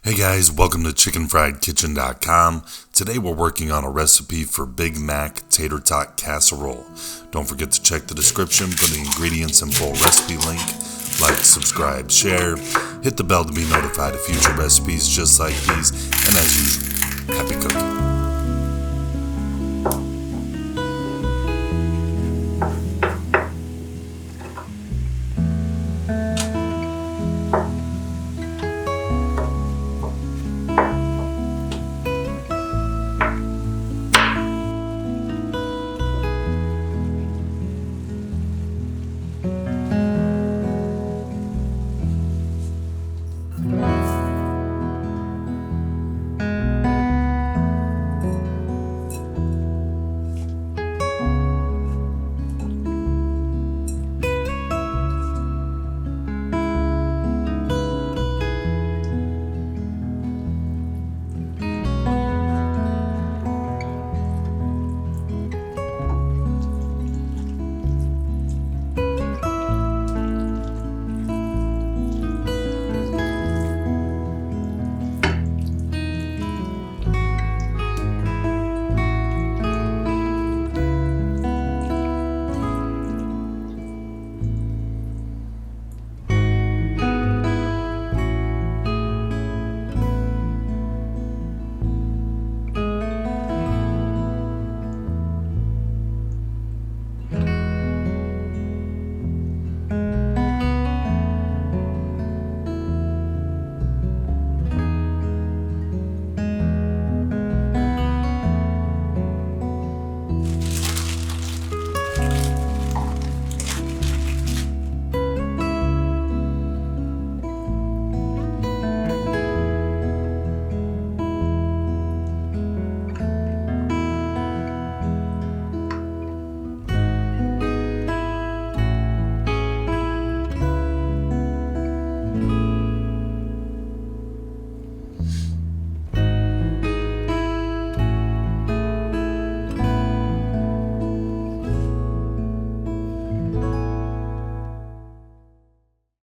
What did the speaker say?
Hey guys, welcome to chickenfriedkitchen.com. Today we're working on a recipe for Big Mac Tater Tot Casserole. Don't forget to check the description for the ingredients and full recipe link. Like, subscribe, share, hit the bell to be notified of future recipes just like these, and as usual, happy cooking.